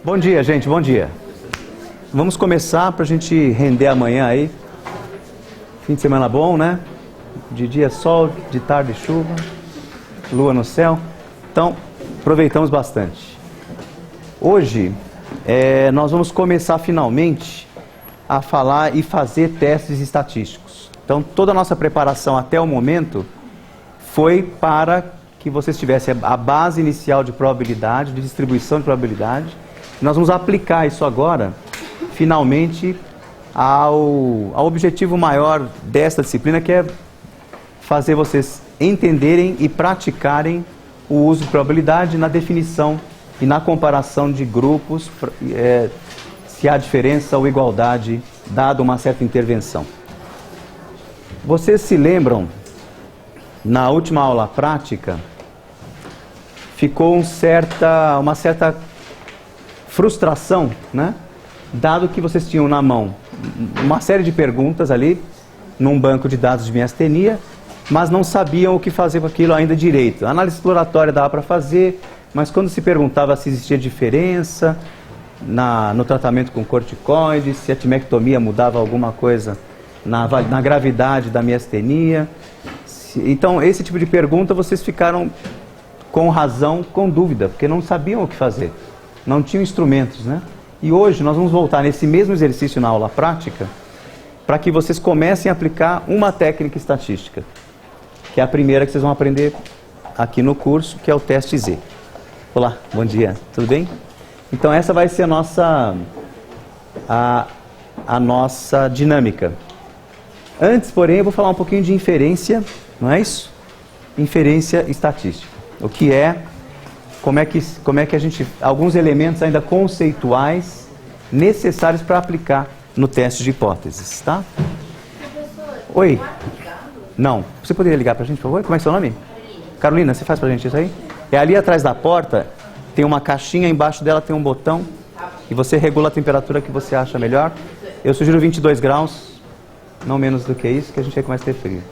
Bom dia, gente, bom dia. Vamos começar para a gente render amanhã aí. Fim de semana bom, né? De dia sol, de tarde chuva, lua no céu. Então, aproveitamos bastante. Hoje, nós vamos começar finalmente a falar e fazer testes estatísticos. Então, toda a nossa preparação até o momento foi para que vocês tivessem a base inicial de probabilidade, de distribuição de probabilidade. Nós vamos aplicar isso agora, finalmente, ao objetivo maior desta disciplina, que é fazer vocês entenderem e praticarem o uso de probabilidade na definição e na comparação de grupos, se há diferença ou igualdade, dada uma certa intervenção. Vocês se lembram, na última aula prática, ficou uma certa frustração, né? Dado que vocês tinham na mão uma série de perguntas ali, num banco de dados de miastenia, mas não sabiam o que fazer com aquilo ainda direito. A análise exploratória dava para fazer, mas quando se perguntava se existia diferença no tratamento com corticoides, se a timectomia mudava alguma coisa na gravidade da miastenia. Então, esse tipo de pergunta vocês ficaram com razão, com dúvida, porque não sabiam o que fazer. Não tinham instrumentos, né? E hoje nós vamos voltar nesse mesmo exercício na aula prática para que vocês comecem a aplicar uma técnica estatística, que é a primeira que vocês vão aprender aqui no curso, que é o teste Z. Olá, bom dia, tudo bem? Então essa vai ser a nossa dinâmica. Antes, porém, eu vou falar um pouquinho de inferência, não é isso? Inferência estatística. O que é... Como é que a gente... Alguns elementos ainda conceituais necessários para aplicar no teste de hipóteses, tá? Professor, oi. Tá. Não. Você poderia ligar para a gente, por favor? Como é seu nome? Carolina, você faz para a gente isso aí? É ali atrás da porta, tem uma caixinha, embaixo dela tem um botão e você regula a temperatura que você acha melhor. Eu sugiro 22 graus, não menos do que isso, que a gente vai começar a ter frio.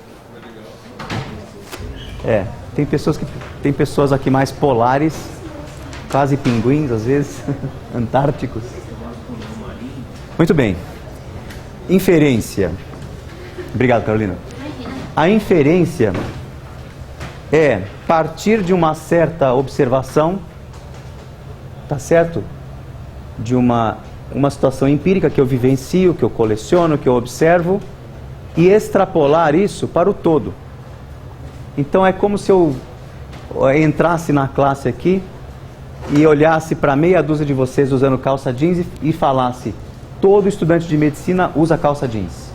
Tem pessoas aqui mais polares, quase pinguins às vezes, antárticos. Muito bem. Inferência. Obrigado, Carolina. A inferência é partir de uma certa observação, tá certo? De uma situação empírica que eu vivencio, que eu coleciono, que eu observo, e extrapolar isso para o todo. Então é como se eu entrasse na classe aqui e olhasse para meia dúzia de vocês usando calça jeans e falasse: todo estudante de medicina usa calça jeans.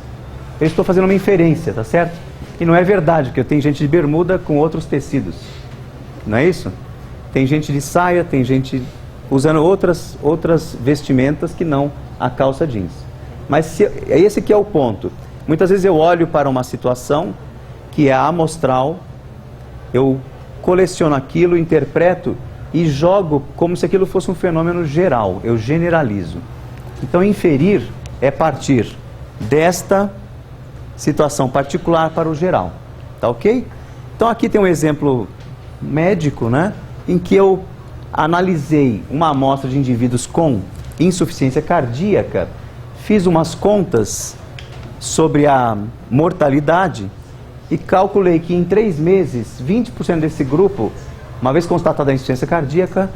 Eu estou fazendo uma inferência, tá certo? E não é verdade, porque tem gente de bermuda com outros tecidos. Não é isso? Tem gente de saia, tem gente usando outras vestimentas que não a calça jeans. Mas esse que é o ponto. Muitas vezes eu olho para uma situação que é amostral, eu coleciono aquilo, interpreto e jogo como se aquilo fosse um fenômeno geral, eu generalizo. Então, inferir é partir desta situação particular para o geral, tá ok? Então, aqui tem um exemplo médico, né, em que eu analisei uma amostra de indivíduos com insuficiência cardíaca, fiz umas contas sobre a mortalidade e calculei que em 3 meses, 20% desse grupo, uma vez constatada a insuficiência cardíaca,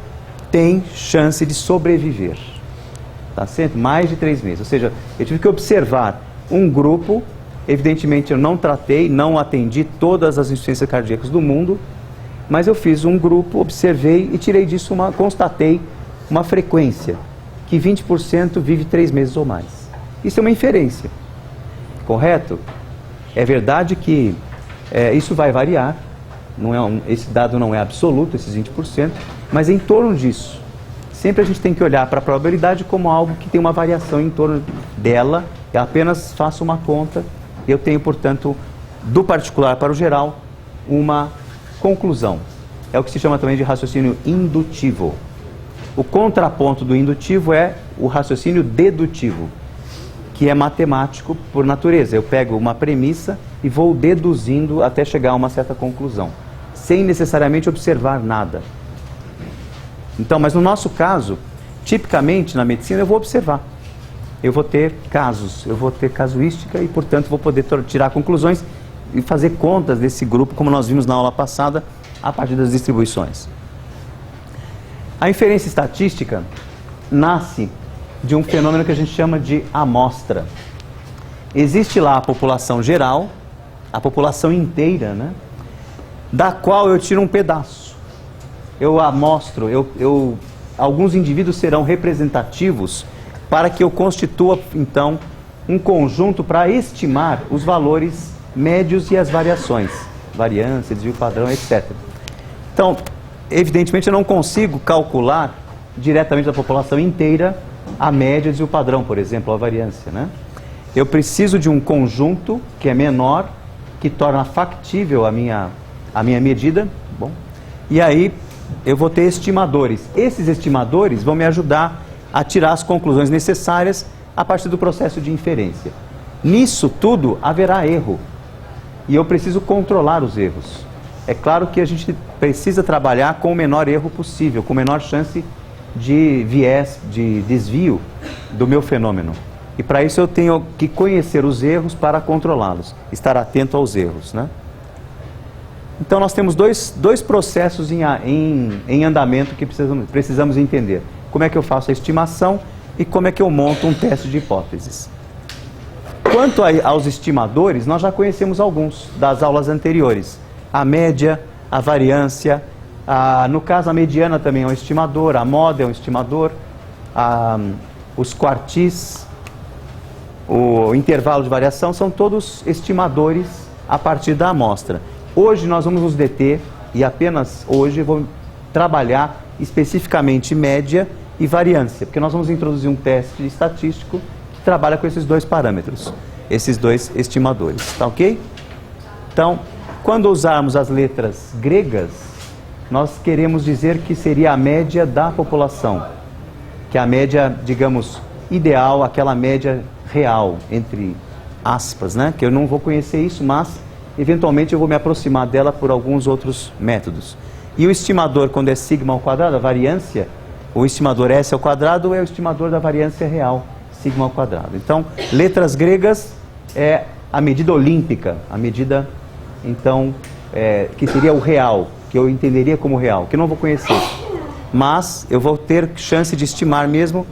tem chance de sobreviver. Tá certo? Mais de 3 meses. Ou seja, eu tive que observar um grupo, evidentemente eu não tratei, não atendi todas as insuficiências cardíacas do mundo, mas eu fiz um grupo, observei e tirei disso constatei uma frequência, que 20% vive 3 meses ou mais. Isso é uma inferência. Correto? É verdade que isso vai variar, esse dado não é absoluto, esses 20%, mas em torno disso. Sempre a gente tem que olhar para a probabilidade como algo que tem uma variação em torno dela, eu apenas faço uma conta, eu tenho, portanto, do particular para o geral, uma conclusão. É o que se chama também de raciocínio indutivo. O contraponto do indutivo é o raciocínio dedutivo, que é matemático por natureza. Eu pego uma premissa e vou deduzindo até chegar a uma certa conclusão, sem necessariamente observar nada. Então, mas no nosso caso, Tipicamente, na medicina, eu vou observar. Eu vou ter casos, eu vou ter casuística e, portanto, vou poder tirar conclusões e fazer contas desse grupo, como nós vimos na aula passada, a partir das distribuições. A inferência estatística nasce de um fenômeno que a gente chama de amostra. Existe lá a população geral, a população inteira, né? Da qual eu tiro um pedaço. Eu amostro, alguns indivíduos serão representativos para que eu constitua, então, um conjunto para estimar os valores médios e as variações, variância, desvio padrão, etc. Então, evidentemente, eu não consigo calcular diretamente da população inteira a média, desvio padrão, por exemplo, a variância, né? Eu preciso de um conjunto que é menor, que torna factível a minha medida, bom, e aí eu vou ter estimadores. Esses estimadores vão me ajudar a tirar as conclusões necessárias a partir do processo de inferência. Nisso tudo haverá erro, e eu preciso controlar os erros. É claro que a gente precisa trabalhar com o menor erro possível, com a menor chance de viés, de desvio do meu fenômeno. E para isso eu tenho que conhecer os erros para controlá-los, estar atento aos erros, né? Então nós temos dois processos em andamento que precisamos entender. Como é que eu faço a estimação e como é que eu monto um teste de hipóteses. Quanto aos estimadores, nós já conhecemos alguns das aulas anteriores. A média, a variância, no caso a mediana também é um estimador, a moda é um estimador, os quartis, o intervalo de variação, são todos estimadores a partir da amostra. Hoje nós vamos nos deter, e apenas hoje vou trabalhar especificamente média e variância, porque nós vamos introduzir um teste estatístico que trabalha com esses dois parâmetros, esses dois estimadores, tá ok? Então, quando usarmos as letras gregas, nós queremos dizer que seria a média da população, que é a média, digamos, ideal, aquela média real, entre aspas, né? Que eu não vou conhecer isso, mas eventualmente eu vou me aproximar dela por alguns outros métodos. E o estimador, quando é sigma ao quadrado, a variância, o estimador S ao quadrado é o estimador da variância real, sigma ao quadrado. Então, letras gregas é a medida olímpica, a medida, então, que seria o real, que eu entenderia como real, que eu não vou conhecer. Mas eu vou ter chance de estimar mesmo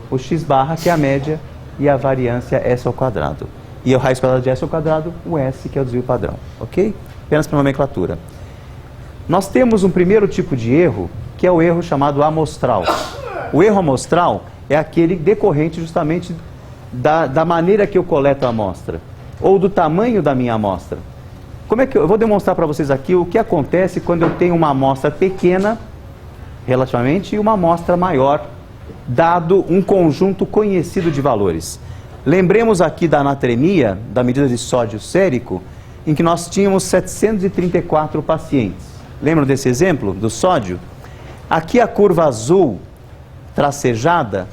o x barra, que é a média, e a variância S ao quadrado. E o raiz quadrada de S ao quadrado, o S, que é o desvio padrão, ok? Apenas para nomenclatura. Nós temos um primeiro tipo de erro, que é o erro chamado amostral. O erro amostral é aquele decorrente justamente da maneira que eu coleto a amostra, ou do tamanho da minha amostra. Como é que eu vou demonstrar para vocês aqui o que acontece quando eu tenho uma amostra pequena, relativamente, e uma amostra maior, dado um conjunto conhecido de valores. Lembremos aqui da anatremia, da medida de sódio sérico, em que nós tínhamos 734 pacientes. Lembram desse exemplo do sódio? Aqui a curva azul tracejada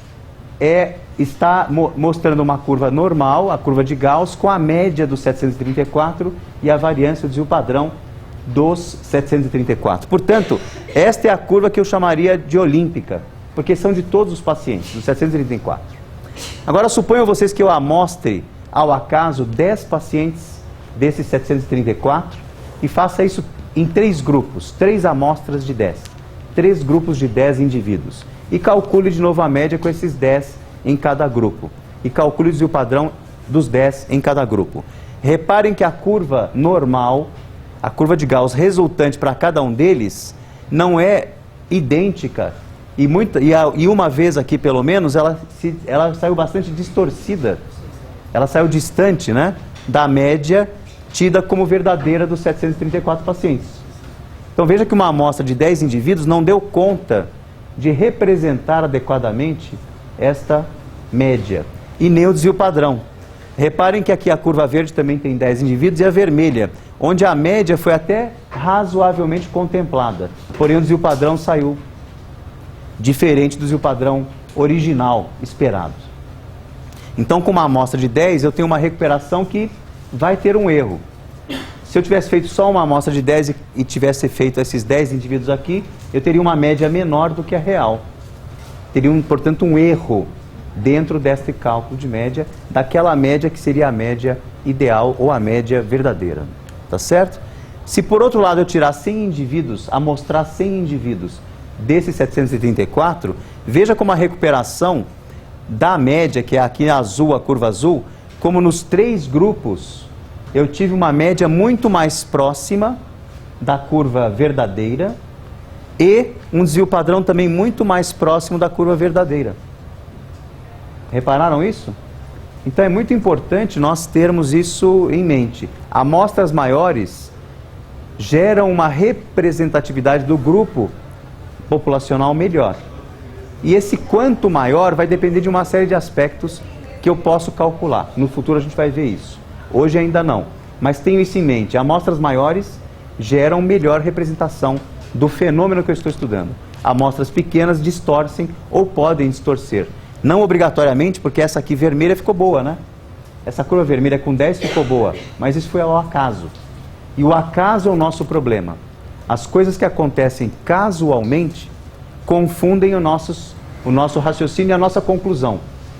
está mostrando uma curva normal, a curva de Gauss, com a média dos 734 e a variância, o desvio padrão dos 734. Portanto, esta é a curva que eu chamaria de olímpica, porque são de todos os pacientes, dos 734. Agora, suponham vocês que eu amostre, ao acaso, 10 pacientes desses 734 e faça isso em 3 grupos, 3 amostras de 10, 3 grupos de 10 indivíduos. E calcule de novo a média com esses 10 em cada grupo. E calcule o desvio padrão dos 10 em cada grupo. Reparem que a curva normal, a curva de Gauss resultante para cada um deles, não é idêntica. E uma vez aqui, pelo menos, ela saiu bastante distorcida. Ela saiu distante, né, da média tida como verdadeira dos 734 pacientes. Então veja que uma amostra de 10 indivíduos não deu conta de representar adequadamente esta média. E nem o desvio padrão. Reparem que aqui a curva verde também tem 10 indivíduos e a vermelha, onde a média foi até razoavelmente contemplada. Porém o desvio padrão saiu diferente do desvio padrão original esperado. Então, com uma amostra de 10, eu tenho uma recuperação que vai ter um erro. Se eu tivesse feito só uma amostra de 10 e tivesse feito esses 10 indivíduos aqui, eu teria uma média menor do que a real. teria, portanto, um erro dentro deste cálculo de média, daquela média que seria a média ideal ou a média verdadeira. Tá certo? Se por outro lado eu tirar 100 indivíduos, amostrar 100 indivíduos desses 734, veja como a recuperação da média, que é aqui azul, a curva azul, como nos 3 grupos eu tive uma média muito mais próxima da curva verdadeira e um desvio padrão também muito mais próximo da curva verdadeira. Repararam isso? Então é muito importante nós termos isso em mente. Amostras maiores geram uma representatividade do grupo populacional melhor. E esse quanto maior vai depender de uma série de aspectos que eu posso calcular. No futuro a gente vai ver isso. Hoje ainda não. Mas tenho isso em mente. Amostras maiores geram melhor representação do fenômeno que eu estou estudando. Amostras pequenas distorcem ou podem distorcer. Não obrigatoriamente, porque essa aqui vermelha ficou boa, né? Essa curva vermelha com 10 ficou boa, mas isso foi ao acaso. E o acaso é o nosso problema. As coisas que acontecem casualmente confundem o nosso raciocínio e a nossa conclusão.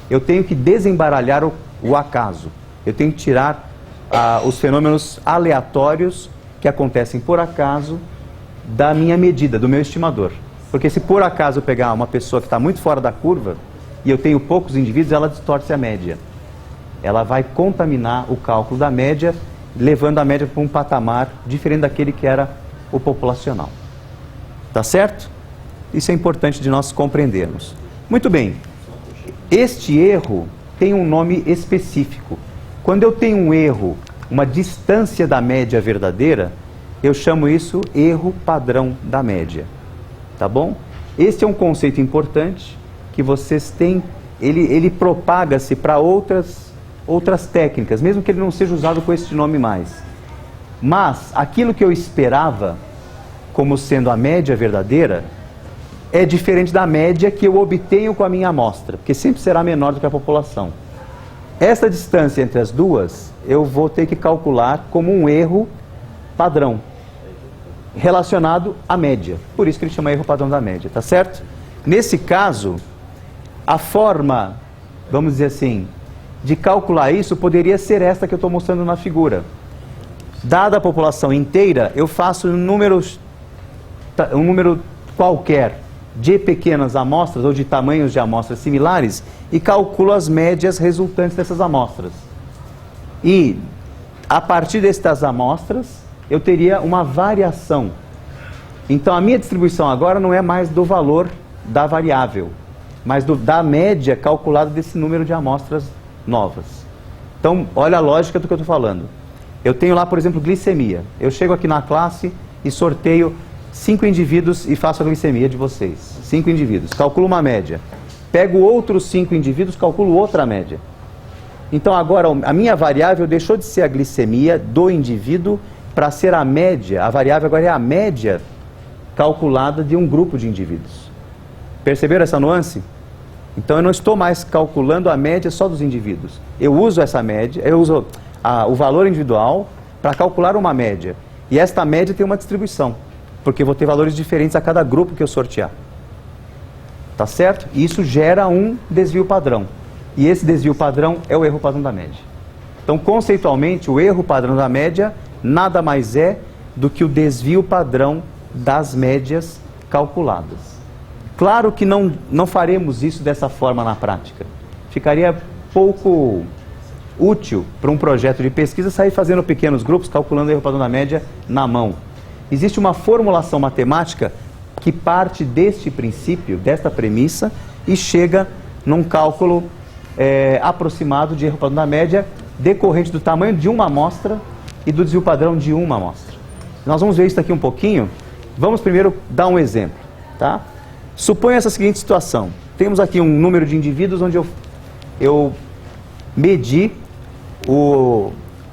Eu tenho que desembaralhar o acaso. Eu tenho que tirar os fenômenos aleatórios que acontecem por acaso da minha medida, do meu estimador. Porque se por acaso eu pegar uma pessoa que está muito fora da curva e eu tenho poucos indivíduos, ela distorce a média. Ela vai contaminar o cálculo da média, levando a média para um patamar diferente daquele que era o populacional. Tá certo? Isso é importante de nós compreendermos. Muito bem. Este erro tem um nome específico. Quando eu tenho um erro, uma distância da média verdadeira, eu chamo isso erro padrão da média. Tá bom? Este é um conceito importante que vocês têm, ele propaga-se para outras técnicas, mesmo que ele não seja usado com este nome mais. Mas aquilo que eu esperava como sendo a média verdadeira é diferente da média que eu obtenho com a minha amostra, porque sempre será menor do que a população. Essa distância entre as duas, eu vou ter que calcular como um erro padrão, relacionado à média. Por isso que ele chama erro padrão da média, tá certo? Nesse caso, a forma, vamos dizer assim, de calcular isso poderia ser esta que eu estou mostrando na figura. Dada a população inteira, eu faço um número qualquer de pequenas amostras ou de tamanhos de amostras similares e calculo as médias resultantes dessas amostras. E, a partir destas amostras, eu teria uma variação. Então, a minha distribuição agora não é mais do valor da variável, mas da média calculada desse número de amostras novas. Então, olha a lógica do que eu estou falando. Eu tenho lá, por exemplo, glicemia. Eu chego aqui na classe e sorteio 5 indivíduos e faço a glicemia de vocês. 5 indivíduos. Calculo uma média. Pego outros 5 indivíduos, calculo outra média. Então, agora, a minha variável deixou de ser a glicemia do indivíduo para ser a média. A variável agora é a média calculada de um grupo de indivíduos. Perceberam essa nuance? Então eu não estou mais calculando a média só dos indivíduos. Eu uso essa média, eu uso o valor individual para calcular uma média. E esta média tem uma distribuição, porque eu vou ter valores diferentes a cada grupo que eu sortear. Tá certo? E isso gera um desvio padrão. E esse desvio padrão é o erro padrão da média. Então, conceitualmente, o erro padrão da média nada mais é do que o desvio padrão das médias calculadas. Claro que não faremos isso dessa forma na prática. Ficaria pouco útil para um projeto de pesquisa sair fazendo pequenos grupos, calculando o erro padrão da média na mão. Existe uma formulação matemática que parte deste princípio, desta premissa, e chega num cálculo aproximado de erro padrão da média decorrente do tamanho de uma amostra e do desvio padrão de uma amostra. Nós vamos ver isso aqui um pouquinho. Vamos primeiro dar um exemplo, tá? Suponha essa seguinte situação. Temos aqui um número de indivíduos onde eu medi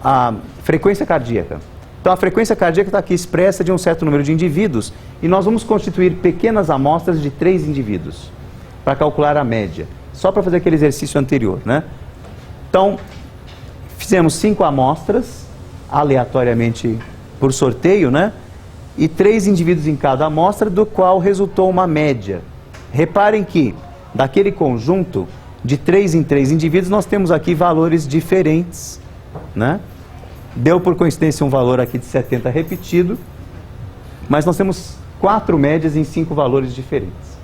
a frequência cardíaca. Então a frequência cardíaca está aqui expressa de um certo número de indivíduos e nós vamos constituir pequenas amostras de 3 indivíduos para calcular a média. Só para fazer aquele exercício anterior, né? Então, fizemos 5 amostras, aleatoriamente por sorteio, né? E 3 indivíduos em cada amostra, do qual resultou uma média. Reparem que daquele conjunto de 3 em 3 indivíduos, nós temos aqui valores diferentes, né? Deu por coincidência um valor aqui de 70 repetido, mas nós temos 4 médias em 5 valores diferentes.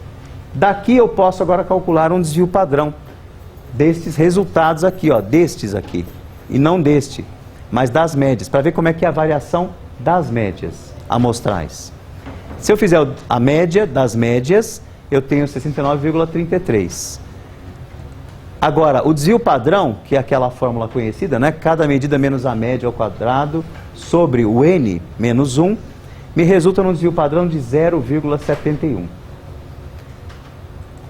Daqui eu posso agora calcular um desvio padrão destes resultados aqui, ó, destes aqui, e não deste, mas das médias, para ver como é que é a variação das médias amostrais. Se eu fizer a média das médias, eu tenho 69,33. Agora, o desvio padrão, que é aquela fórmula conhecida, né? Cada medida menos a média ao quadrado sobre o n menos 1, me resulta num desvio padrão de 0,71.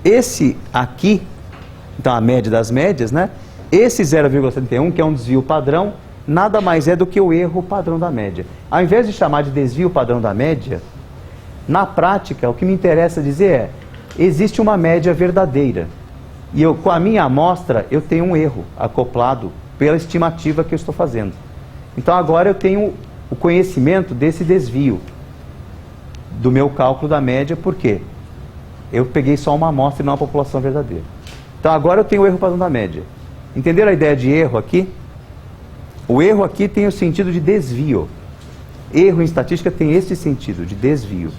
Esse aqui, então a média das médias, né? Esse 0,71, que é um desvio padrão, nada mais é do que o erro padrão da média. Ao invés de chamar de desvio padrão da média, na prática, o que me interessa dizer é, existe uma média verdadeira. E eu, com a minha amostra, eu tenho um erro acoplado pela estimativa que eu estou fazendo. Então agora eu tenho o conhecimento desse desvio do meu cálculo da média, por quê? Eu peguei só uma amostra e não a população verdadeira. Então agora eu tenho o erro padrão da média. Entenderam a ideia de erro aqui? O erro aqui tem o sentido de desvio. Erro em estatística tem esse sentido, de desvio.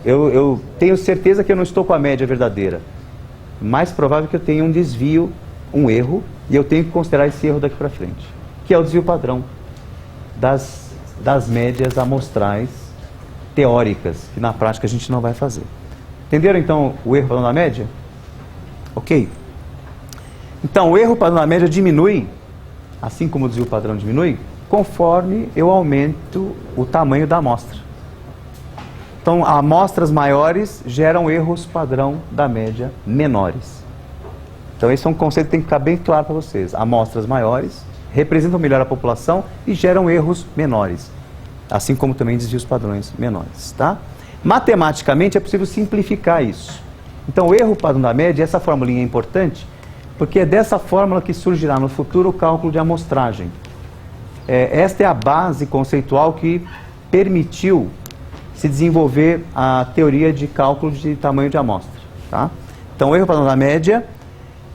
Eu tenho certeza que eu não estou com a média verdadeira. Mais provável que eu tenha um desvio, um erro, e eu tenho que considerar esse erro daqui para frente, que é o desvio padrão das médias amostrais teóricas, que na prática a gente não vai fazer. Entenderam então o erro padrão da média? Ok? Então o erro padrão da média diminui, assim como o desvio padrão diminui, conforme eu aumento o tamanho da amostra. Então, amostras maiores geram erros padrão da média menores. Então, esse é um conceito que tem que ficar bem claro para vocês. Amostras maiores representam melhor a população e geram erros menores, assim como também desvios padrões menores, tá? Matematicamente, é possível simplificar isso. Então, o erro padrão da média, essa formulinha é importante, porque é dessa fórmula que surgirá no futuro o cálculo de amostragem. Esta é a base conceitual que permitiu se desenvolver a teoria de cálculo de tamanho de amostra, tá? Então, o erro padrão da média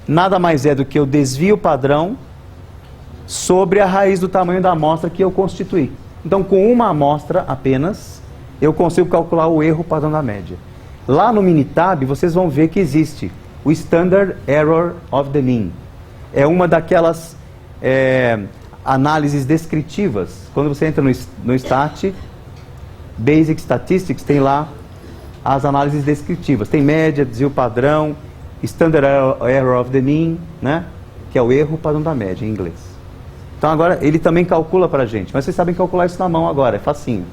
nada mais é do que o desvio padrão sobre a raiz do tamanho da amostra que eu constituí. Então, com uma amostra apenas, eu consigo calcular o erro padrão da média. Lá no Minitab, vocês vão ver que existe o Standard Error of the Mean. É uma daquelas análises descritivas. Quando você entra no Stat, Basic Statistics, tem lá as análises descritivas. Tem média, desvio padrão, Standard Error of the Mean, né? Que é o erro padrão da média em inglês. Então agora ele também calcula para a gente, mas vocês sabem calcular isso na mão agora, é facinho.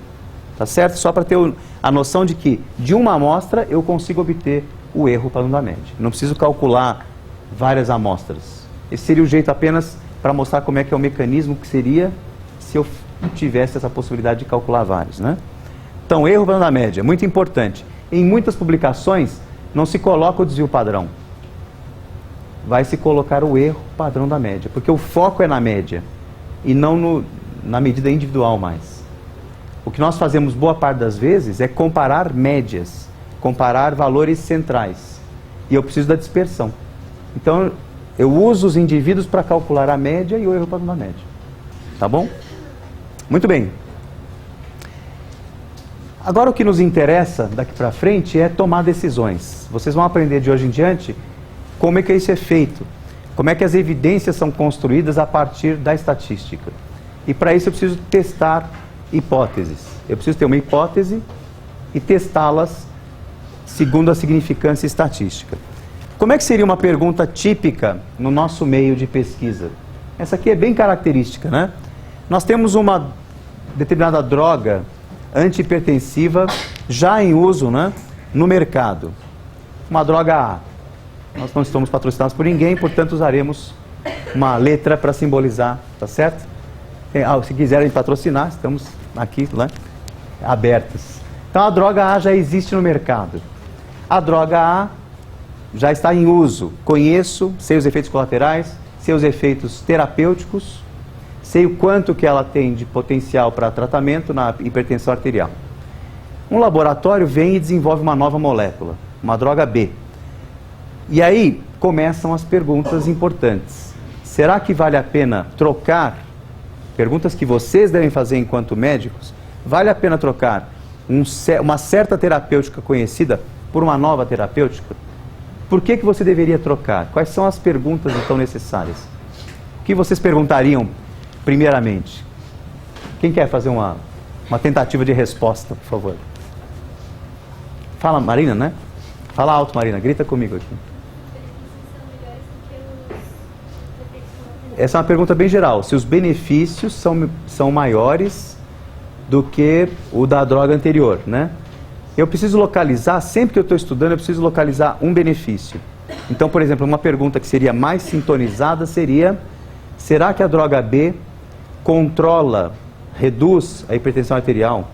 Tá certo? Só para ter a noção de que de uma amostra eu consigo obter o erro padrão da média. Não preciso calcular várias amostras. Esse seria o jeito apenas para mostrar como é que é o mecanismo que seria se eu tivesse essa possibilidade de calcular vários, né? Então, erro padrão da média, muito importante. Em muitas publicações, não se coloca o desvio padrão. Vai se colocar o erro padrão da média, porque o foco é na média e não na medida individual mais. O que nós fazemos boa parte das vezes é comparar médias, comparar valores centrais. E eu preciso da dispersão. Então, eu uso os indivíduos para calcular a média e o erro padrão da média. Tá bom? Muito bem. Agora o que nos interessa daqui para frente é tomar decisões. Vocês vão aprender de hoje em diante como é que isso é feito, como é que as evidências são construídas a partir da estatística. E para isso eu preciso testar hipóteses. Eu preciso ter uma hipótese e testá-las segundo a significância estatística. Como é que seria uma pergunta típica no nosso meio de pesquisa? Essa aqui é bem característica, né? Nós temos uma determinada droga antihipertensiva já em uso, né, no mercado. Uma droga A. Nós não estamos patrocinados por ninguém, portanto usaremos uma letra para simbolizar, tá certo? Se quiserem patrocinar, estamos aqui, né, abertos. Então a droga A já existe no mercado. A droga A já está em uso. Conheço, sei os efeitos colaterais, sei os efeitos terapêuticos, sei o quanto que ela tem de potencial para tratamento na hipertensão arterial. Um laboratório vem e desenvolve uma nova molécula, uma droga B. E aí começam as perguntas importantes. Será que vale a pena trocar, perguntas que vocês devem fazer enquanto médicos, vale a pena trocar uma certa terapêutica conhecida por uma nova terapêutica? Por que você deveria trocar? Quais são as perguntas então necessárias? O que vocês perguntariam primeiramente? Quem quer fazer uma tentativa de resposta, por favor? Fala, Marina, né? Fala alto, Marina. Grita comigo aqui. Essa é uma pergunta bem geral. Se os benefícios são maiores do que o da droga anterior, né? Eu preciso localizar, sempre que eu estou estudando, eu preciso localizar um benefício. Então, por exemplo, uma pergunta que seria mais sintonizada seria: será que a droga B controla, reduz a hipertensão arterial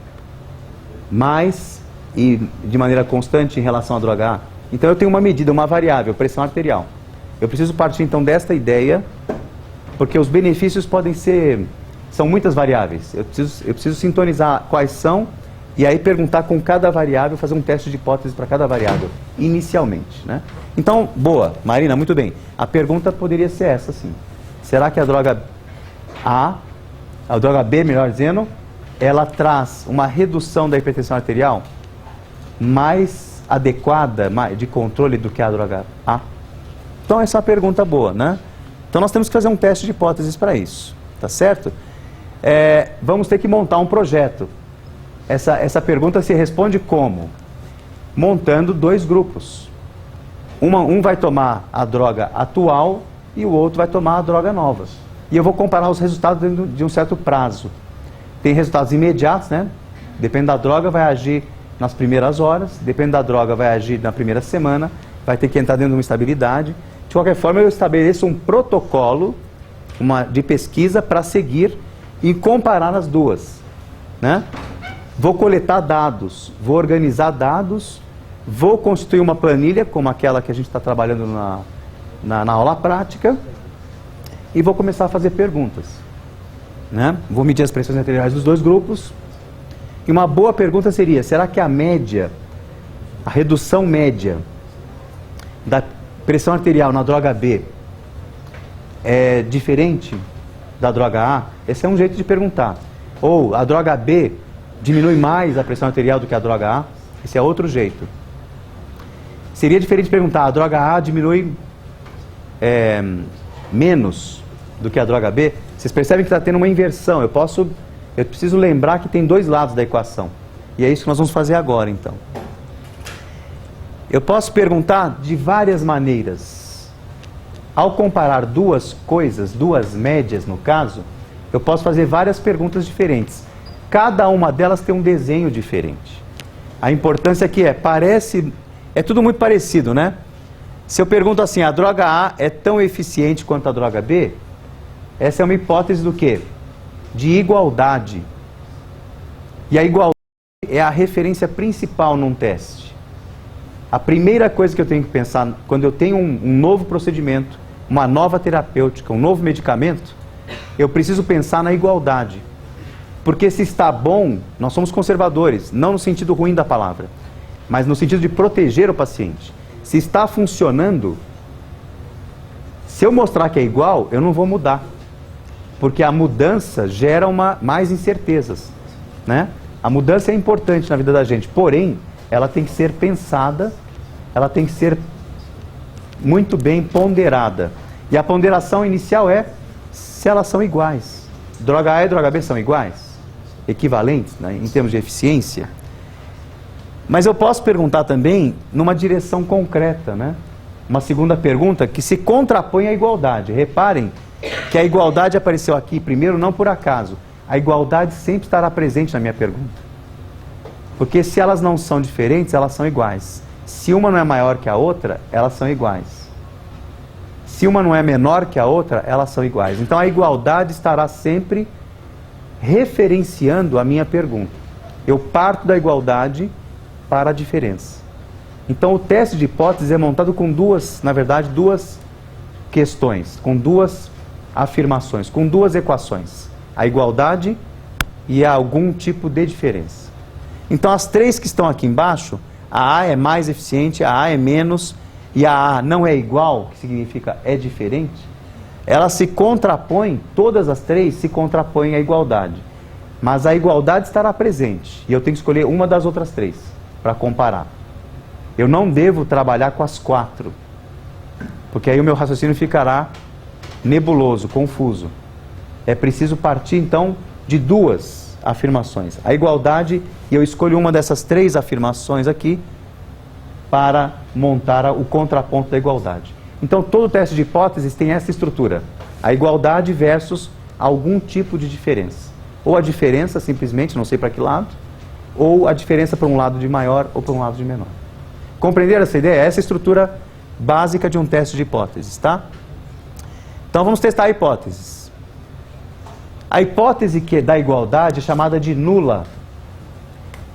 mais e de maneira constante em relação à droga A? Então eu tenho uma medida, uma variável, pressão arterial. Eu preciso partir então desta ideia, porque os benefícios são muitas variáveis. Eu preciso sintonizar quais são e aí perguntar com cada variável, fazer um teste de hipótese para cada variável, inicialmente, né? Então, boa, Marina, muito bem. A pergunta poderia ser essa, sim. Será que a droga B, melhor dizendo, ela traz uma redução da hipertensão arterial mais adequada, de controle do que a droga A? Então, essa é uma pergunta boa, né? Então, nós temos que fazer um teste de hipóteses para isso, tá certo? Vamos ter que montar um projeto. Essa pergunta se responde como? Montando dois grupos. Um vai tomar a droga atual e o outro vai tomar a droga nova. E eu vou comparar os resultados dentro de um certo prazo. Tem resultados imediatos, né? Depende da droga, vai agir nas primeiras horas. Depende da droga, vai agir na primeira semana. Vai ter que entrar dentro de uma estabilidade. De qualquer forma, eu estabeleço um protocolo de pesquisa para seguir e comparar as duas, né? Vou coletar dados, vou organizar dados, vou constituir uma planilha, como aquela que a gente está trabalhando na aula prática, e vou começar a fazer perguntas, né? Vou medir as pressões arteriais dos dois grupos. E uma boa pergunta seria: será que a redução média da pressão arterial na droga B é diferente da droga A? Esse é um jeito de perguntar. Ou a droga B diminui mais a pressão arterial do que a droga A? Esse é outro jeito. Seria diferente perguntar: a droga A diminui menos do que a droga B? Vocês percebem que está tendo uma inversão. Eu preciso lembrar que tem dois lados da equação. E é isso que nós vamos fazer agora, então. Eu posso perguntar de várias maneiras. Ao comparar duas coisas, duas médias no caso, eu posso fazer várias perguntas diferentes. Cada uma delas tem um desenho diferente. A importância aqui é tudo muito parecido, né? Se eu pergunto assim: a droga A é tão eficiente quanto a droga B? Essa é uma hipótese do quê? De igualdade. E a igualdade é a referência principal num teste. A primeira coisa que eu tenho que pensar quando eu tenho um novo procedimento, uma nova terapêutica, um novo medicamento, eu preciso pensar na igualdade. Porque se está bom, nós somos conservadores, não no sentido ruim da palavra, mas no sentido de proteger o paciente. Se está funcionando, se eu mostrar que é igual, eu não vou mudar. Porque a mudança gera mais incertezas, né? A mudança é importante na vida da gente, porém, ela tem que ser pensada, ela tem que ser muito bem ponderada. E a ponderação inicial é se elas são iguais. Droga A e droga B são iguais? Equivalentes, né, em termos de eficiência? Mas eu posso perguntar também numa direção concreta, né? Uma segunda pergunta que se contrapõe à igualdade. Reparem que a igualdade apareceu aqui primeiro não por acaso. A igualdade sempre estará presente na minha pergunta. Porque se elas não são diferentes, elas são iguais. Se uma não é maior que a outra, elas são iguais. Se uma não é menor que a outra, elas são iguais. Então a igualdade estará sempre referenciando a minha pergunta. Eu parto da igualdade para a diferença. Então o teste de hipótese é montado com duas questões, com duas afirmações, com duas equações. A igualdade e algum tipo de diferença. Então as três que estão aqui embaixo, a A é mais eficiente, a A é menos e a A não é igual, que significa é diferente, elas se contrapõem, todas as três se contrapõem à igualdade. Mas a igualdade estará presente, e eu tenho que escolher uma das outras três, para comparar. Eu não devo trabalhar com as quatro, porque aí o meu raciocínio ficará nebuloso, confuso. É preciso partir, então, de duas afirmações. A igualdade, e eu escolho uma dessas três afirmações aqui, para montar o contraponto da igualdade. Então, todo teste de hipóteses tem essa estrutura. A igualdade versus algum tipo de diferença. Ou a diferença, simplesmente, não sei para que lado, ou a diferença para um lado de maior ou para um lado de menor. Compreenderam essa ideia? Essa é a estrutura básica de um teste de hipóteses, tá? Então, vamos testar hipóteses. A hipótese que é da igualdade é chamada de nula.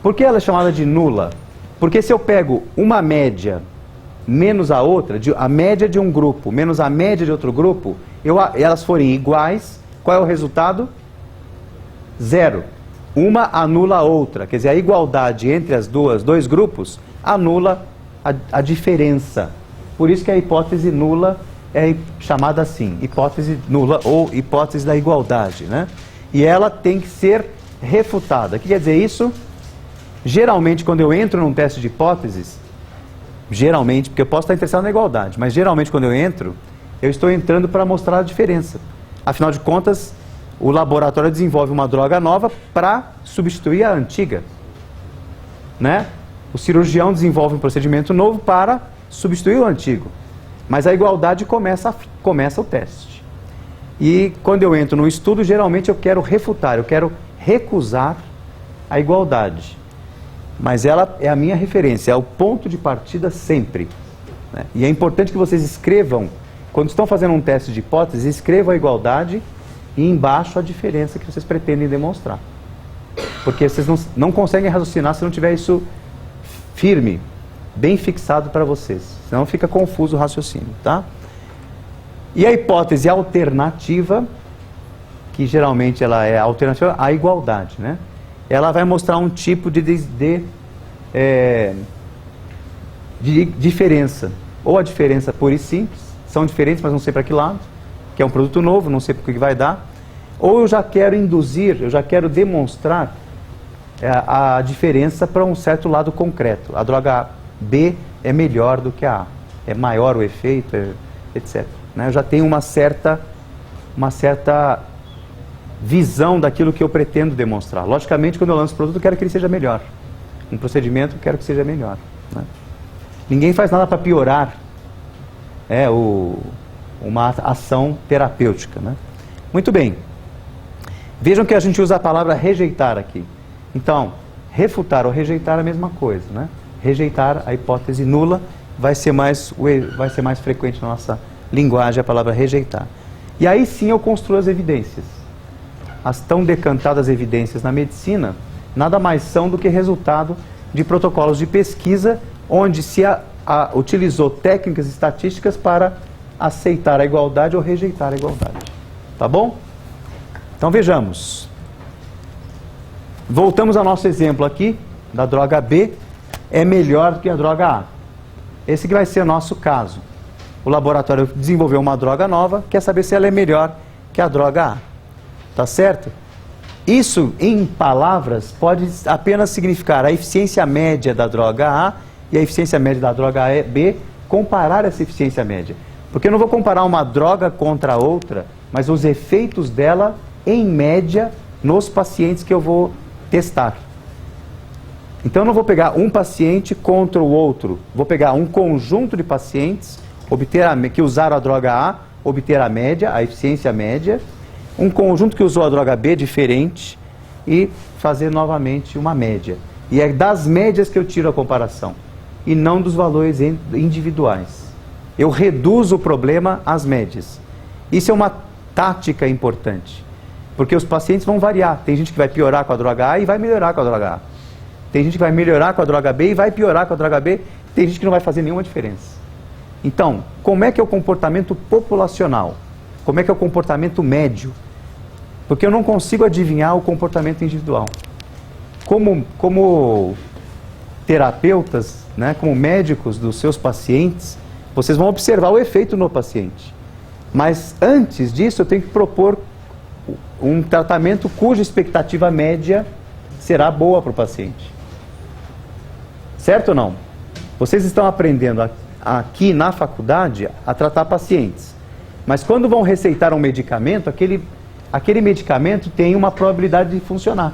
Por que ela é chamada de nula? Porque se eu pego uma média menos a outra, a média de um grupo menos a média de outro grupo, elas forem iguais, qual é o resultado? Zero. Uma anula a outra. Quer dizer, a igualdade entre as dois grupos anula a diferença. Por isso que a hipótese nula é chamada assim, hipótese nula ou hipótese da igualdade, né? E ela tem que ser refutada. O que quer dizer isso? Geralmente, quando eu entro num teste de hipóteses, geralmente, porque eu posso estar interessado na igualdade, mas geralmente quando eu estou entrando para mostrar a diferença. Afinal de contas, o laboratório desenvolve uma droga nova para substituir a antiga, né? O cirurgião desenvolve um procedimento novo para substituir o antigo. Mas a igualdade começa o teste. E quando eu entro num estudo, geralmente eu quero refutar, eu quero recusar a igualdade. Mas ela é a minha referência, é o ponto de partida sempre, né? E é importante que vocês escrevam, quando estão fazendo um teste de hipótese, escrevam a igualdade e embaixo a diferença que vocês pretendem demonstrar. Porque vocês não conseguem raciocinar se não tiver isso firme, bem fixado para vocês. Senão fica confuso o raciocínio, tá? E a hipótese alternativa, que geralmente ela é alternativa à igualdade, né? Ela vai mostrar um tipo de diferença. Ou a diferença pura e simples, são diferentes, mas não sei para que lado, que é um produto novo, não sei para que vai dar. Ou eu já quero induzir, eu já quero demonstrar a diferença para um certo lado concreto. A droga B é melhor do que a A, é maior o efeito, etc. Né? Eu já tenho uma certa visão daquilo que eu pretendo demonstrar. Logicamente, quando eu lanço o produto, eu quero que ele seja melhor. Um procedimento, eu quero que seja melhor, né? Ninguém faz nada para piorar uma ação terapêutica, né? Muito bem. Vejam que a gente usa a palavra rejeitar aqui. Então, refutar ou rejeitar é a mesma coisa, né? Rejeitar a hipótese nula vai ser mais frequente na nossa linguagem a palavra rejeitar. E aí sim eu construo as evidências. As tão decantadas evidências na medicina nada mais são do que resultado de protocolos de pesquisa onde se utilizou técnicas estatísticas para aceitar a igualdade ou rejeitar a igualdade. Tá bom? Então vejamos. Voltamos ao nosso exemplo aqui, da droga B é melhor do que a droga A. Esse que vai ser o nosso caso. O laboratório desenvolveu uma droga nova, quer saber se ela é melhor que a droga A. Tá certo? Isso, em palavras, pode apenas significar a eficiência média da droga A e a eficiência média da droga B, comparar essa eficiência média. Porque eu não vou comparar uma droga contra a outra, mas os efeitos dela, em média, nos pacientes que eu vou testar. Então eu não vou pegar um paciente contra o outro, vou pegar um conjunto de pacientes, que usaram a droga A, obter a média, a eficiência média, um conjunto que usou a droga B diferente e fazer novamente uma média. E é das médias que eu tiro a comparação, e não dos valores individuais. Eu reduzo o problema às médias. Isso é uma tática importante, porque os pacientes vão variar. Tem gente que vai piorar com a droga A e vai melhorar com a droga A. Tem gente que vai melhorar com a droga B e vai piorar com a droga B. Tem gente que não vai fazer nenhuma diferença. Então, como é que é o comportamento populacional? Como é que é o comportamento médio? Porque eu não consigo adivinhar o comportamento individual. Como terapeutas, né, como médicos dos seus pacientes, Vocês vão observar o efeito no paciente. Mas antes disso, eu tenho que propor um tratamento cuja expectativa média será boa para o paciente. Certo ou não? Vocês estão aprendendo aqui na faculdade a tratar pacientes. Mas quando vão receitar um medicamento, aquele medicamento tem uma probabilidade de funcionar.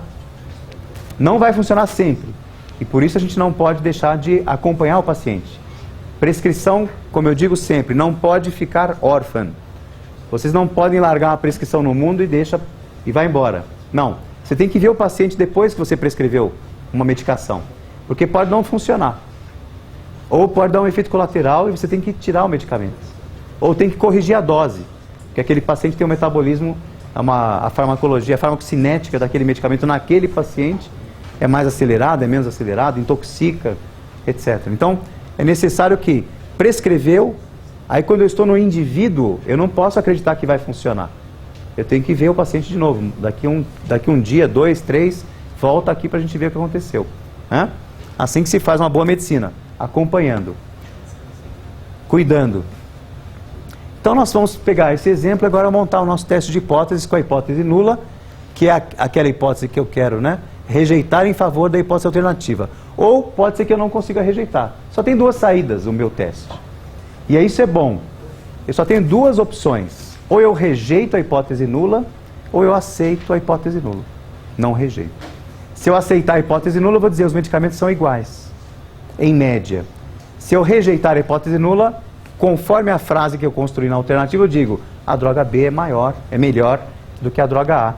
Não vai funcionar sempre. E por isso a gente não pode deixar de acompanhar o paciente. Prescrição, como eu digo sempre, não pode ficar órfã. Vocês não podem largar uma prescrição no mundo e vai embora. Não. Você tem que ver o paciente depois que você prescreveu uma medicação. Porque pode não funcionar. Ou pode dar um efeito colateral e você tem que tirar o medicamento. Ou tem que corrigir a dose. Porque aquele paciente tem um metabolismo, a farmacologia, a farmacocinética daquele medicamento naquele paciente é mais acelerada, é menos acelerada, intoxica, etc. Então, é necessário que prescreveu, aí quando eu estou no indivíduo, eu não posso acreditar que vai funcionar. Eu tenho que ver o paciente de novo. Daqui um dia, 2, 3, volta aqui para a gente ver o que aconteceu. Assim que se faz uma boa medicina, acompanhando, cuidando. Então nós vamos pegar esse exemplo e agora montar o nosso teste de hipóteses com a hipótese nula, que é aquela hipótese que eu quero, rejeitar em favor da hipótese alternativa. Ou pode ser que eu não consiga rejeitar. Só tem 2 saídas o meu teste. E aí isso é bom. Eu só tenho 2 opções. Ou eu rejeito a hipótese nula, ou eu aceito a hipótese nula. Não rejeito. Se eu aceitar a hipótese nula, eu vou dizer os medicamentos são iguais, em média. Se eu rejeitar a hipótese nula, conforme a frase que eu construí na alternativa, eu digo, a droga B é melhor do que a droga A.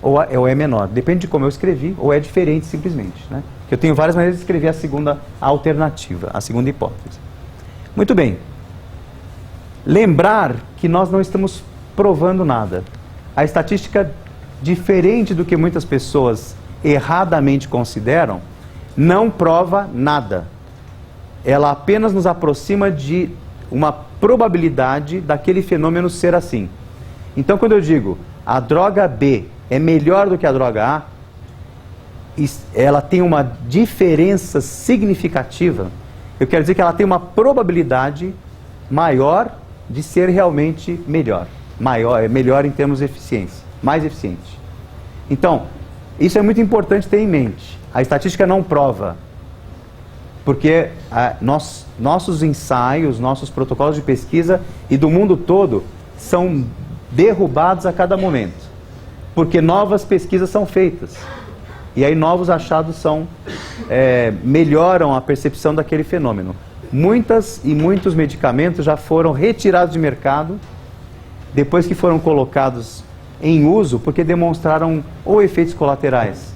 Ou é menor. Depende de como eu escrevi, ou é diferente simplesmente. Porque eu tenho várias maneiras de escrever a segunda alternativa, a segunda hipótese. Muito bem. Lembrar que nós não estamos provando nada. A estatística, diferente do que muitas pessoas erradamente consideram, não prova nada. Ela apenas nos aproxima de uma probabilidade daquele fenômeno ser assim. Então, quando eu digo a droga B é melhor do que a droga A, ela tem uma diferença significativa, eu quero dizer que ela tem uma probabilidade maior de ser realmente melhor. Melhor em termos de eficiência, mais eficiente. Então, isso é muito importante ter em mente. A estatística não prova, porque nossos ensaios, nossos protocolos de pesquisa e do mundo todo são derrubados a cada momento. Porque novas pesquisas são feitas. E aí novos achados melhoram a percepção daquele fenômeno. Muitas e muitos medicamentos já foram retirados de mercado depois que foram colocados em uso, porque demonstraram ou efeitos colaterais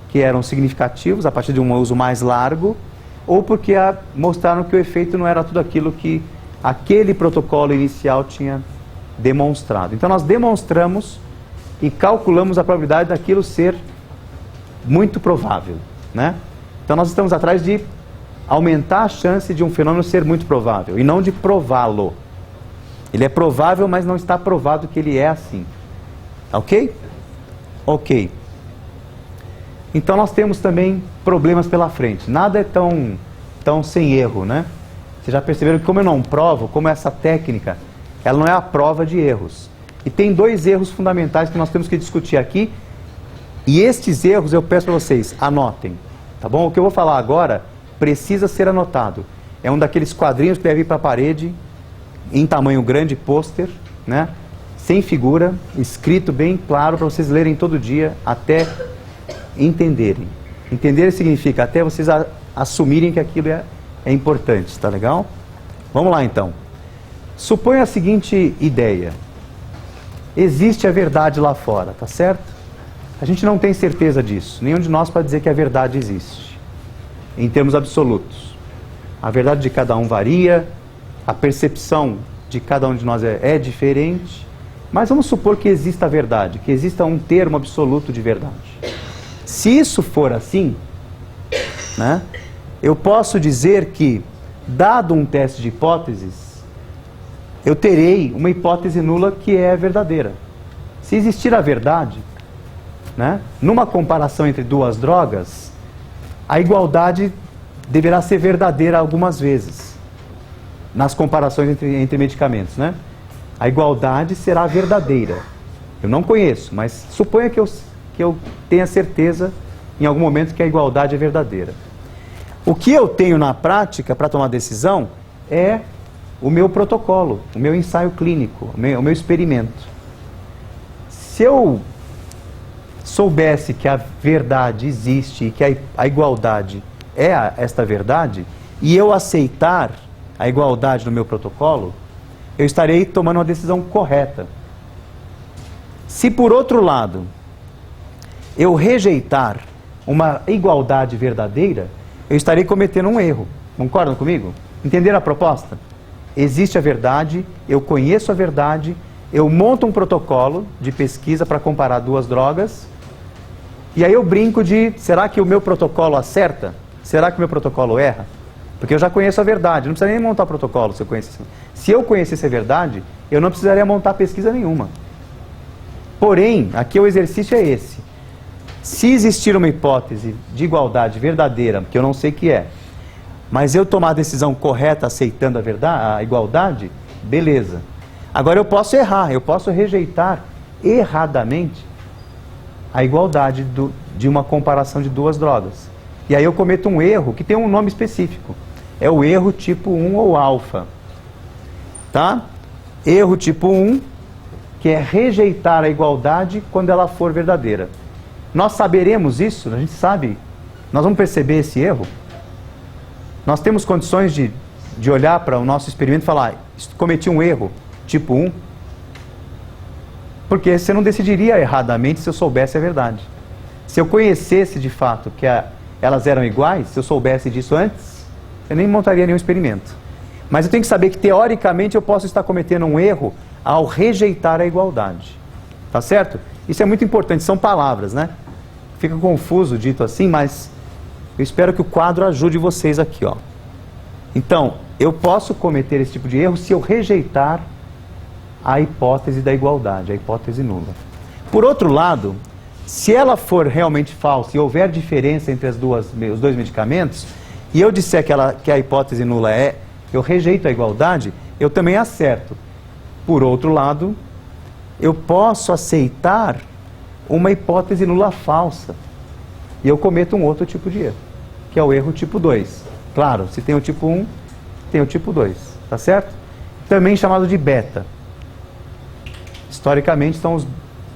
que eram significativos a partir de um uso mais largo, ou porque mostraram que o efeito não era tudo aquilo que aquele protocolo inicial tinha demonstrado. Então nós demonstramos e calculamos a probabilidade daquilo ser muito provável, Então nós estamos atrás de aumentar a chance de um fenômeno ser muito provável, e não de prová-lo. Ele é provável, mas não está provado que ele é assim. Ok? Ok. Então nós temos também problemas pela frente. Nada é tão sem erro, Vocês já perceberam que como eu não provo, como essa técnica, ela não é a prova de erros. E tem 2 erros fundamentais que nós temos que discutir aqui. E estes erros eu peço para vocês, anotem. Tá bom? O que eu vou falar agora precisa ser anotado. É um daqueles quadrinhos que deve ir para a parede, em tamanho grande, pôster, sem figura, escrito bem claro para vocês lerem todo dia até entenderem. Entender significa até vocês assumirem que aquilo é importante, tá legal? Vamos lá então. Suponha a seguinte ideia. Existe a verdade lá fora, tá certo? A gente não tem certeza disso. Nenhum de nós pode dizer que a verdade existe, em termos absolutos. A verdade de cada um varia, a percepção de cada um de nós é diferente, mas vamos supor que exista a verdade, que exista um termo absoluto de verdade. Se isso for assim, eu posso dizer que, dado um teste de hipóteses, eu terei uma hipótese nula que é verdadeira. Se existir a verdade, numa comparação entre 2 drogas, a igualdade deverá ser verdadeira algumas vezes. nas comparações entre medicamentos, né? A igualdade será verdadeira. Eu não conheço, mas suponha que eu tenha certeza em algum momento que a igualdade é verdadeira. O que eu tenho na prática para tomar decisão é o meu protocolo, o meu ensaio clínico, o meu experimento. Se eu soubesse que a verdade existe e que a igualdade é esta verdade, e eu aceitar a igualdade no meu protocolo, eu estarei tomando uma decisão correta. Se por outro lado, eu rejeitar uma igualdade verdadeira, eu estarei cometendo um erro. Concordam comigo? Entenderam a proposta? Existe a verdade, eu conheço a verdade, eu monto um protocolo de pesquisa para comparar duas drogas, e aí eu brinco de, será que o meu protocolo acerta? Será que o meu protocolo erra? Porque eu já conheço a verdade, não precisa nem montar protocolo se eu conhecesse. Se eu conhecesse a verdade, eu não precisaria montar pesquisa nenhuma. Porém, aqui o exercício é esse. Se existir uma hipótese de igualdade verdadeira, que eu não sei que é, mas eu tomar a decisão correta aceitando a verdade, a igualdade, beleza. Agora eu posso errar, eu posso rejeitar erradamente a igualdade de uma comparação de duas drogas. E aí eu cometo um erro que tem um nome específico. É o erro tipo 1 ou alfa. Tá? Erro tipo 1, que é rejeitar a igualdade quando ela for verdadeira. Nós saberemos isso? A gente sabe. Nós vamos perceber esse erro? Nós temos condições de olhar para o nosso experimento e falar, cometi um erro tipo 1? Porque você não decidiria erradamente se eu soubesse a verdade. Se eu conhecesse de fato que elas eram iguais, se eu soubesse disso antes, eu nem montaria nenhum experimento. Mas eu tenho que saber que teoricamente eu posso estar cometendo um erro ao rejeitar a igualdade. Tá certo? Isso é muito importante, são palavras, né? Fica confuso dito assim, mas eu espero que o quadro ajude vocês aqui, ó. Então, eu posso cometer esse tipo de erro se eu rejeitar a hipótese da igualdade, a hipótese nula. Por outro lado, se ela for realmente falsa e houver diferença entre os dois medicamentos, e eu disser que a hipótese nula é, eu rejeito a igualdade, eu também acerto. Por outro lado, eu posso aceitar uma hipótese nula falsa, e eu cometo um outro tipo de erro, que é o erro tipo 2. Claro, se tem o tipo 1, tem o tipo 2, tá certo? Também chamado de beta. Historicamente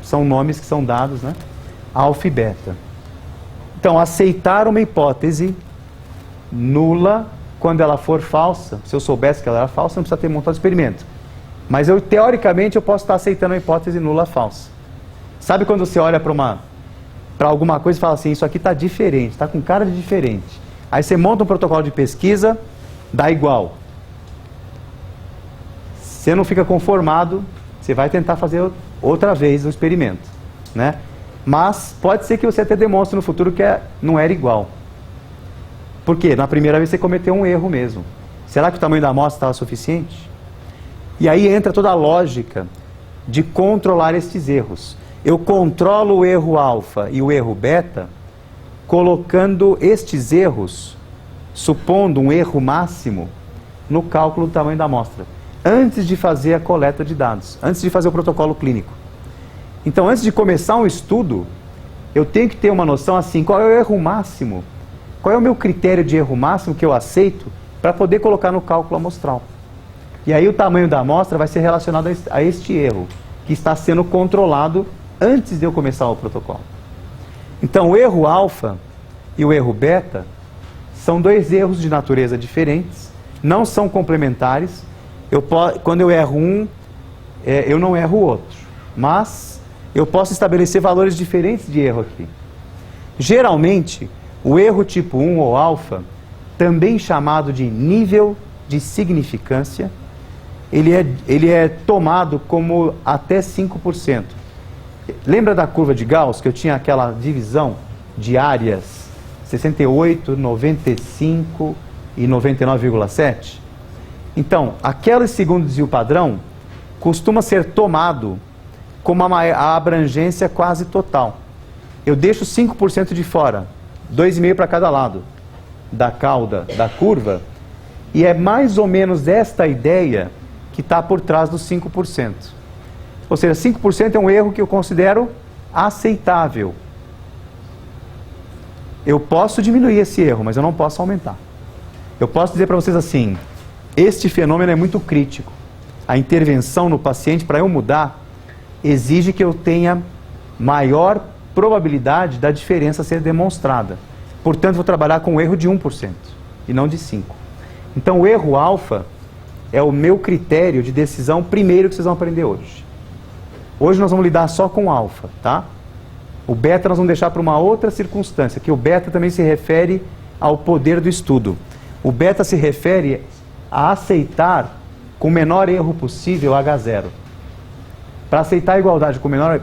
são nomes que são dados, né? Alfa e beta. Então, aceitar uma hipótese nula quando ela for falsa, se eu soubesse que ela era falsa, não precisa ter montado experimento. Mas teoricamente eu posso estar aceitando uma hipótese nula falsa. Sabe quando você olha para alguma coisa e fala assim, isso aqui está diferente, está com cara de diferente. Aí você monta um protocolo de pesquisa, dá igual. Você não fica conformado, você vai tentar fazer outra vez o experimento, né? Mas pode ser que você até demonstre no futuro que não era igual. Por quê? Na primeira vez você cometeu um erro mesmo. Será que o tamanho da amostra estava suficiente? E aí entra toda a lógica de controlar estes erros. Eu controlo o erro alfa e o erro beta colocando estes erros, supondo um erro máximo, no cálculo do tamanho da amostra, antes de fazer a coleta de dados, antes de fazer o protocolo clínico. Então, antes de começar um estudo, eu tenho que ter uma noção assim, qual é o erro máximo? Qual é o meu critério de erro máximo que eu aceito para poder colocar no cálculo amostral? E aí o tamanho da amostra vai ser relacionado a este erro, que está sendo controlado antes de eu começar o protocolo. Então, o erro alfa e o erro beta são dois erros de natureza diferentes, não são complementares. Quando eu erro um, eu não erro o outro. Mas eu posso estabelecer valores diferentes de erro aqui. Geralmente, o erro tipo 1 ou alfa, também chamado de nível de significância, ele é tomado como até 5%. Lembra da curva de Gauss, que eu tinha aquela divisão de áreas 68, 95 e 99,7? Então, aquele segundo desvio padrão costuma ser tomado como a abrangência quase total. Eu deixo 5% de fora, 2,5 para cada lado da cauda da curva, E é mais ou menos esta ideia que está por trás dos 5%. Ou seja, 5% é um erro que eu considero aceitável. Eu posso diminuir esse erro, mas eu não posso aumentar. Eu posso dizer para vocês assim, este fenômeno é muito crítico. A intervenção no paciente, para eu mudar, exige que eu tenha maior probabilidade da diferença ser demonstrada. Portanto, vou trabalhar com um erro de 1% e não de 5%. Então, o erro alfa é o meu critério de decisão primeiro que vocês vão aprender hoje. Hoje nós vamos lidar só com o alfa, tá? O beta nós vamos deixar para uma outra circunstância, que o beta também se refere ao poder do estudo. O beta se refere a aceitar com o menor erro possível H0. Para aceitar a igualdade com o menor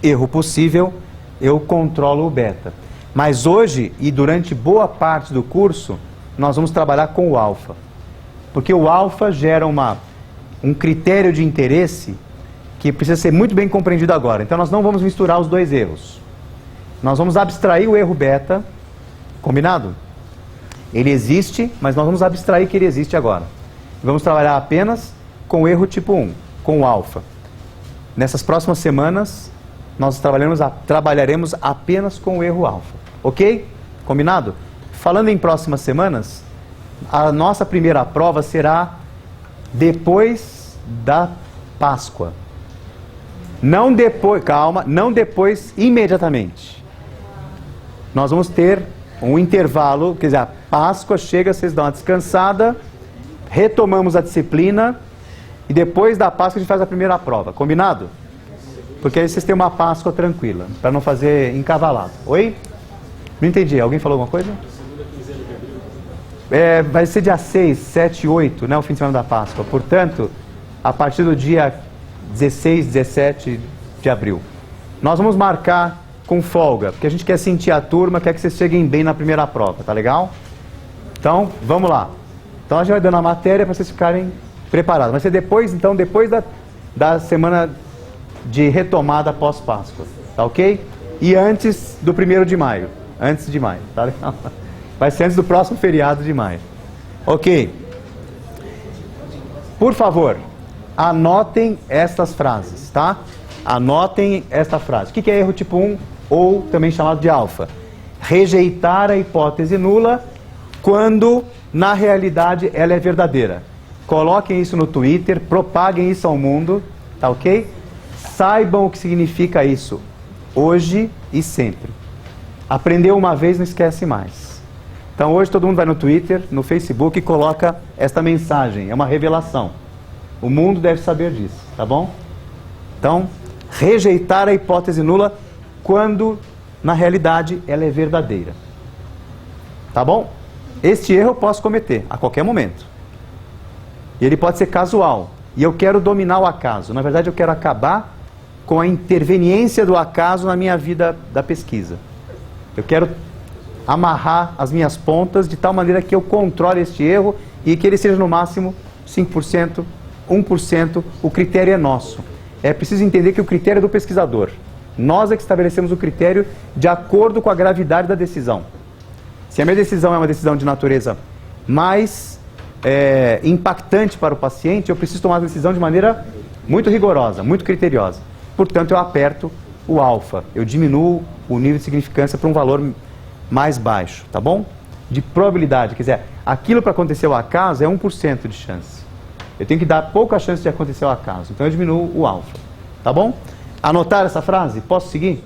erro possível, eu controlo o beta. Mas hoje, e durante boa parte do curso, nós vamos trabalhar com o alfa. Porque o alfa gera um critério de interesse que precisa ser muito bem compreendido agora. Então nós não vamos misturar os dois erros. Nós vamos abstrair o erro beta, combinado? Ele existe, mas nós vamos abstrair que ele existe agora. Vamos trabalhar apenas com o erro tipo 1, com o alfa. Nessas próximas semanas, nós trabalharemos apenas com o erro alfa. Ok? Combinado? Falando em próximas semanas, a nossa primeira prova será depois da Páscoa. Não depois, calma, não depois imediatamente. Nós vamos ter um intervalo, quer dizer, a Páscoa chega, vocês dão uma descansada, retomamos a disciplina e depois da Páscoa a gente faz a primeira prova, combinado? Porque aí vocês têm uma Páscoa tranquila, para não fazer encavalado. Oi? Não entendi, alguém falou alguma coisa? Vai ser dia 6, 7 e 8, né, o fim de semana da Páscoa. Portanto, a partir do dia 16, 17 de abril. Nós vamos marcar com folga, porque a gente quer sentir a turma, quer que vocês cheguem bem na primeira prova, tá legal? Então, vamos lá. Então a gente vai dando a matéria para vocês ficarem preparados. Vai ser depois, então, depois da semana de retomada pós-Páscoa, tá ok? E antes do 1º de maio. Antes de maio, tá legal? Vai ser antes do próximo feriado de maio. Ok. Por favor, anotem estas frases, tá? Anotem esta frase. O que é erro tipo 1, ou também chamado de alfa? Rejeitar a hipótese nula quando, na realidade, ela é verdadeira. Coloquem isso no Twitter, propaguem isso ao mundo, tá ok? Saibam o que significa isso, hoje e sempre. Aprendeu uma vez, não esquece mais. Então hoje todo mundo vai no Twitter, no Facebook e coloca esta mensagem, é uma revelação. O mundo deve saber disso, tá bom? Então, rejeitar a hipótese nula quando, na realidade, ela é verdadeira. Tá bom? Este erro eu posso cometer a qualquer momento. E ele pode ser casual. E eu quero dominar o acaso. Na verdade, eu quero acabar com a interveniência do acaso na minha vida da pesquisa. Eu quero amarrar as minhas pontas de tal maneira que eu controle este erro e que ele seja no máximo 5%, 1%. O critério é nosso. É preciso entender que o critério é do pesquisador. Nós é que estabelecemos o critério de acordo com a gravidade da decisão. Se a minha decisão é uma decisão de natureza mais impactante para o paciente, eu preciso tomar a decisão de maneira muito rigorosa, muito criteriosa. Portanto, eu aperto o alfa, eu diminuo o nível de significância para um valor mais baixo, tá bom? De probabilidade, quer dizer, aquilo para acontecer ao acaso é 1% de chance. Eu tenho que dar pouca chance de acontecer ao acaso, então eu diminuo o alfa, tá bom? Anotar essa frase? Posso seguir?